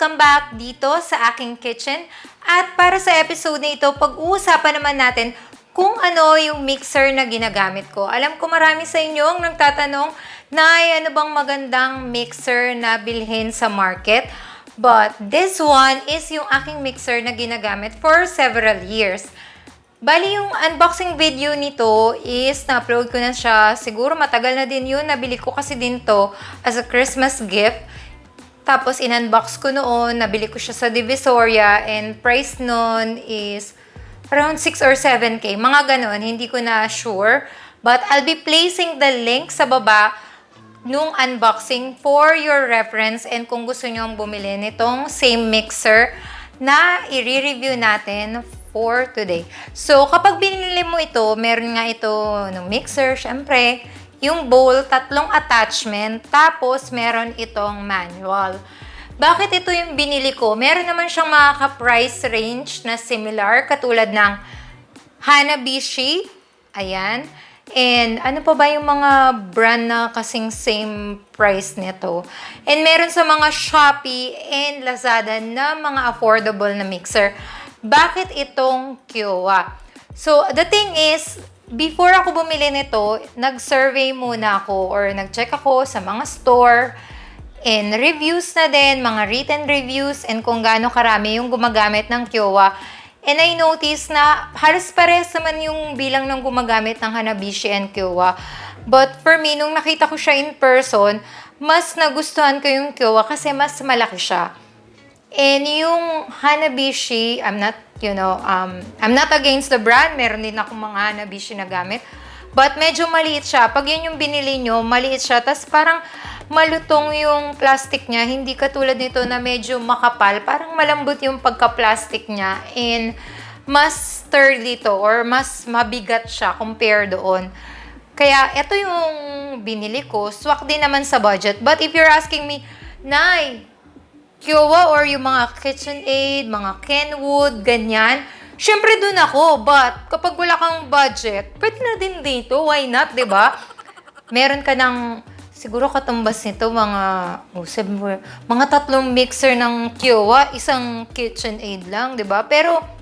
Welcome back dito sa aking kitchen. At para sa episode na ito, pag-uusapan naman natin kung ano yung mixer na ginagamit ko. Alam ko marami sa inyong nagtatanong, Nay, ano bang magandang mixer na bilhin sa market? But this one is yung aking mixer na ginagamit for several years. Bali, yung unboxing video nito is na-upload ko na siya. Siguro matagal na din yun. Nabili ko kasi din to as a Christmas gift. Tapos, in-unbox ko noon, nabili ko siya sa Divisoria, and price noon is around 6 or 7K. Mga ganon, hindi ko na sure. But I'll be placing the link sa baba nung unboxing for your reference, and kung gusto nyo bumili nitong same mixer na i-review natin for today. So, kapag binili mo ito, meron nga ito ng mixer, syempre, yung bowl, 3 attachment, tapos meron itong manual. Bakit ito yung binili ko? Meron naman siyang mga ka-price range na similar, katulad ng Hanabishi, ayan. And ano pa ba yung mga brand na kasing same price nito? And meron sa mga Shopee and Lazada na mga affordable na mixer. Bakit itong Kyowa? So, the thing is, before ako bumili nito, nag-survey muna ako or nag-check ako sa mga store and reviews na din, mga written reviews, and kung gaano karami yung gumagamit ng Kyowa. And I noticed na halos pares naman yung bilang ng gumagamit ng Hanabishi and Kyowa. But for me, nung nakita ko siya in person, mas nagustuhan ko yung Kyowa kasi mas malaki siya. And yung Hanabishi, I'm not against the brand. Meron din akong mga Hanabishi na gamit. But medyo maliit siya. Pag yun yung binili nyo, maliit siya. Tapos parang malutong yung plastic niya. Hindi katulad nito na medyo makapal. Parang malambot yung pagka-plastic niya. And mas sturdy to or mas mabigat siya compare doon. Kaya ito yung binili ko. Swak din naman sa budget. But if you're asking me, Nay, Kyowa or yung mga KitchenAid, mga Kenwood, ganyan, syempre dun ako. But kapag wala kang budget, pwede na din dito. Why not, diba? Meron ka ng, siguro katumbas nito, mga 3 mixer ng Kyowa, isang KitchenAid lang, diba? Pero,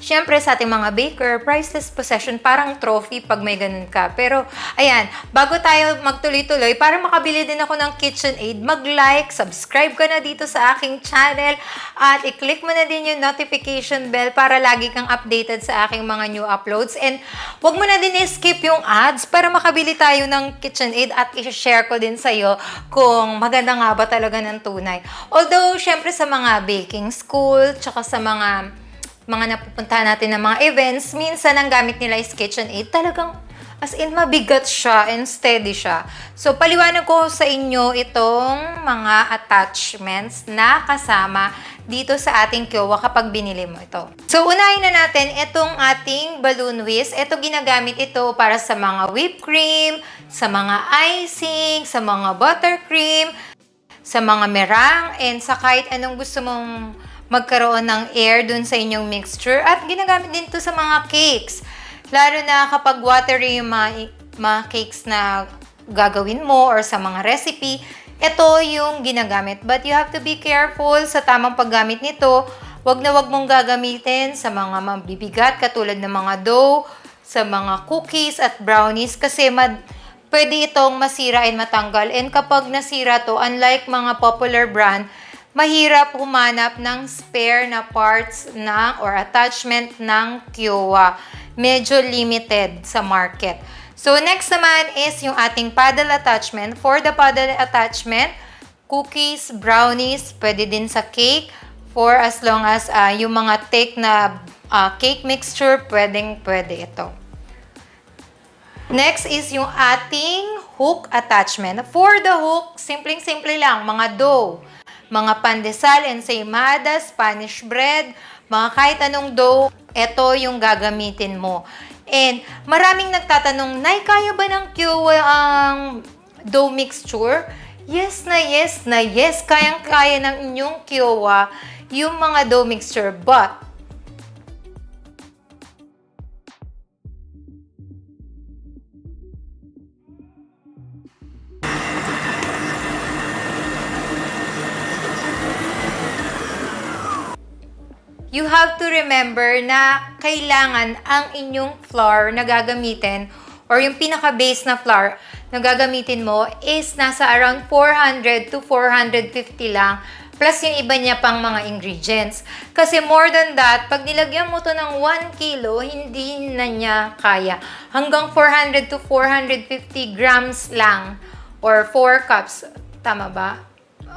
syempre sa ating mga baker, priceless possession, parang trophy pag may ganun ka. Pero, ayan, bago tayo magtuloy-tuloy, para makabili din ako ng KitchenAid, mag-like, subscribe ka na dito sa aking channel, at i-click mo na din yung notification bell para lagi kang updated sa aking mga new uploads. And wag mo na din i-skip yung ads para makabili tayo ng KitchenAid at i-share ko din sa'yo kung maganda nga ba talaga ng tunay. Although, syempre sa mga baking school, tsaka sa mga napupuntahan natin ng mga events, minsan ang gamit nila is KitchenAid. Talagang, as in, mabigat siya and steady siya. So, paliwanag ko sa inyo itong mga attachments na kasama dito sa ating Kyowa kapag binili mo ito. So, unahin na natin itong ating balloon whisk. Ito, ginagamit ito para sa mga whipped cream, sa mga icing, sa mga buttercream, sa mga meringue, and sa kahit anong gusto mong magkaroon ng air dun sa inyong mixture. At ginagamit din to sa mga cakes. Lalo na kapag watery yung mga cakes na gagawin mo or sa mga recipe, ito yung ginagamit. But you have to be careful sa tamang paggamit nito. Wag na wag mong gagamitin sa mga mabibigat katulad ng mga dough, sa mga cookies at brownies kasi pwede itong masira and matanggal. And kapag nasira to, unlike mga popular brand, mahirap humanap ng spare na parts or attachment ng Kyowa. Medyo limited sa market. So, next naman is yung ating paddle attachment. For the paddle attachment, cookies, brownies, pwede din sa cake. For as long as yung mga take na cake mixture, pwede ito. Next is yung ating hook attachment. For the hook, simpleng-simple lang, mga dough, mga pandesal, ensaymada, Spanish bread, mga kahit anong dough, ito yung gagamitin mo. And maraming nagtatanong, Nay, kaya ba ng Kyowa ang dough mixture? Yes na yes. Kayang-kaya ng inyong Kyowa yung mga dough mixture. But, you have to remember na kailangan ang inyong flour na gagamitin or yung pinaka-base na flour na gagamitin mo is nasa around 400 to 450 lang plus yung iba niya pang mga ingredients. Kasi more than that, pag nilagyan mo to ng 1 kilo, hindi na niya kaya. Hanggang 400 to 450 grams lang or 4 cups. Tama ba?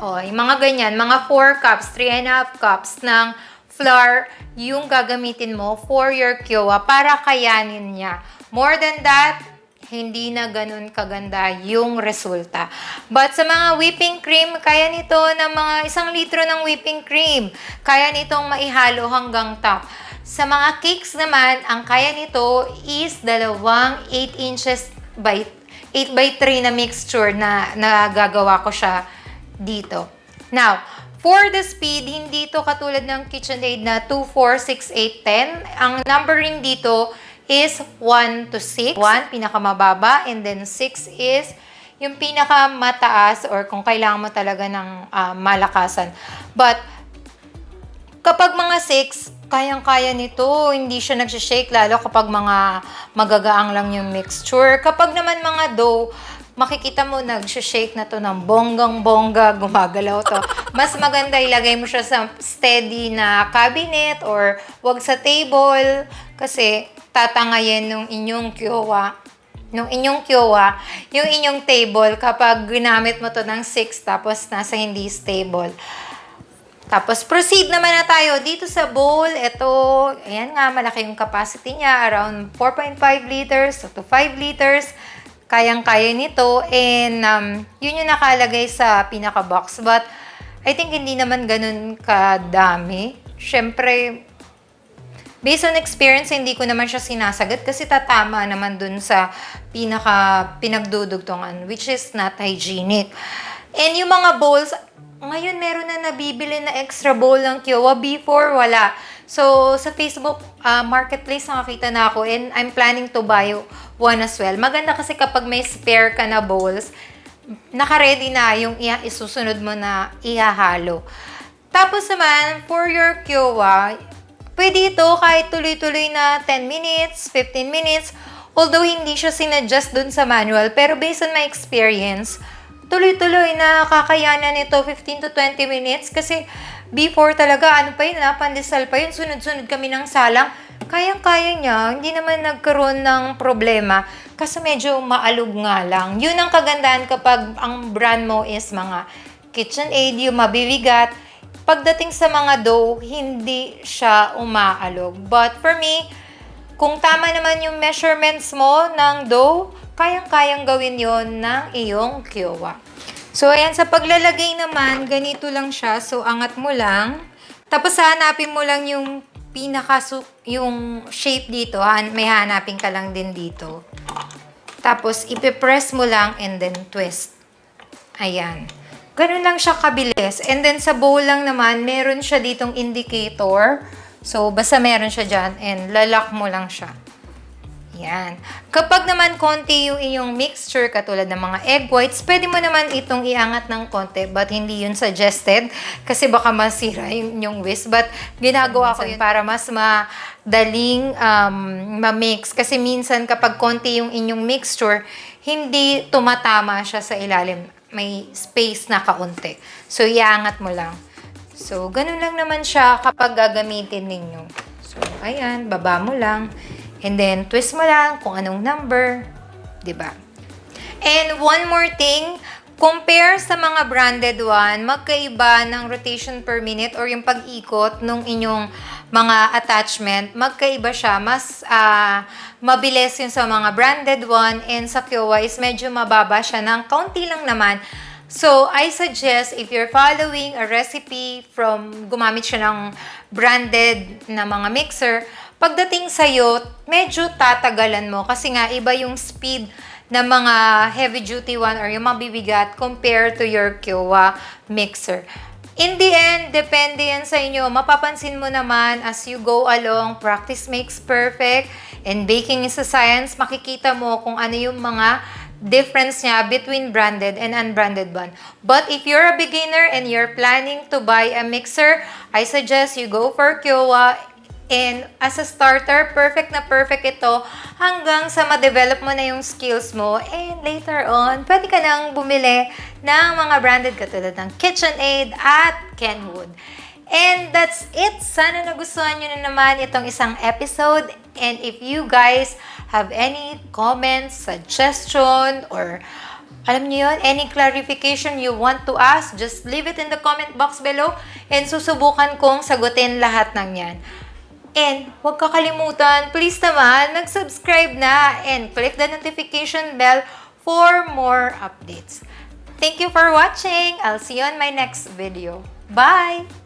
O, yung mga ganyan, mga 4 cups, 3.5 cups ng flour yung gagamitin mo for your Kyowa para kayanin niya. More than that, hindi na ganun kaganda yung resulta. But sa mga whipping cream, kaya nito ng mga 1 litro ng whipping cream. Kaya nitong maihalo hanggang top. Sa mga cakes naman, ang kaya nito is 2 8 inches by 8 by 3 na mixture na nagagawa ko siya dito. Now, for the speed, hindi to katulad ng KitchenAid na 2, 4, 6, 8, 10. Ang numbering dito is 1 to 6. 1, pinakamababa, and then 6 is yung pinakamataas or kung kailangan mo talaga ng malakasan. But, kapag mga 6, kayang-kaya nito, hindi siya nagsishake, lalo kapag mga magagaang lang yung mixture. Kapag naman mga dough, makikita mo nagsishake na to ng bonggang-bongga, gumagalaw to. Mas maganda ilagay mo siya sa steady na cabinet or wag sa table kasi tatangayin nung inyong Kyowa. Yung inyong table kapag ginamit mo to ng 6 tapos nasa hindi stable. Tapos proceed naman na tayo dito sa bowl. Ito, ayan nga, malaki yung capacity niya, around 4.5 liters to 5 liters. Kayang-kaya nito and yun yung nakalagay sa pinaka-box. But I think hindi naman ganun kadami. Syempre, based on experience, hindi ko naman siya sinasagat kasi tatama naman dun sa pinagdudugtungan, which is not hygienic. And yung mga bowls, ngayon meron na nabibili na extra bowl ng Kyowa. Before, wala. So, sa Facebook Marketplace nakakita na ako and I'm planning to buy one as well. Maganda kasi kapag may spare ka na bowls, naka-ready na yung isusunod mo na ihahalo. Tapos naman, for your Kyowa, pwede ito kahit tuloy-tuloy na 10 minutes, 15 minutes, although hindi siya sinadjust dun sa manual, pero based on my experience, tuloy-tuloy na kakayanan nito 15 to 20 minutes kasi before talaga, pandesal pa yun, sunod-sunod kami ng salang. Kayang-kaya niya, hindi naman nagkaroon ng problema kasi medyo maalog nga lang. Yun ang kagandahan kapag ang brand mo is mga KitchenAid, yung mabibigat. Pagdating sa mga dough, hindi siya umaalog. But for me, kung tama naman yung measurements mo ng dough, kayang-kayang gawin yon ng iyong Kyowa. So, ayan, sa paglalagay naman, ganito lang siya. So, angat mo lang. Tapos, hanapin mo lang yung yung shape dito. May hanapin ka lang din dito. Tapos, ipipress mo lang and then twist. Ayan. Ganun lang siya kabilis. And then, sa bowl lang naman, meron siya ditong indicator. So, basta meron siya dyan and lalak mo lang siya. Yan. Kapag naman konti yung inyong mixture, katulad ng mga egg whites, pwede mo naman itong iangat ng konti, but hindi yun suggested kasi baka masira yung whisk. But ginagawa ko yun para mas madaling ma-mix. Kasi minsan kapag konti yung inyong mixture, hindi tumatama siya sa ilalim. May space na kaunti. So, iangat mo lang. So, ganun lang naman siya kapag gagamitin ninyo. So, ayan, baba mo lang. And then, twist mo lang kung anong number, diba? And one more thing, compare sa mga branded one, magkaiba ng rotation per minute or yung pag-ikot ng inyong mga attachment, magkaiba siya. Mas mabilis yun sa mga branded one and sa Kyowa is medyo mababa siya ng kaunti lang naman. So, I suggest if you're following a recipe from gumamit siya ng branded na mga mixer, pagdating sa'yo, medyo tatagalan mo kasi nga iba yung speed ng mga heavy duty one or yung mabibigat compared to your Kyowa mixer. In the end, depende yan sa inyo. Mapapansin mo naman as you go along, practice makes perfect and baking is a science. Makikita mo kung ano yung mga difference niya between branded and unbranded one. But if you're a beginner and you're planning to buy a mixer, I suggest you go for Kyowa. And as a starter, perfect na perfect ito hanggang sa ma-develop mo na yung skills mo. And later on, pwede ka nang bumili ng mga branded katulad ng KitchenAid at Kenwood. And that's it. Sana nagustuhan nyo na naman itong isang episode. And if you guys have any comments, suggestion, or alam niyo yun, any clarification you want to ask, just leave it in the comment box below and susubukan kong sagutin lahat ng yan. And huwag kakalimutan, please naman, mag-subscribe na and click the notification bell for more updates. Thank you for watching. I'll see you on my next video. Bye!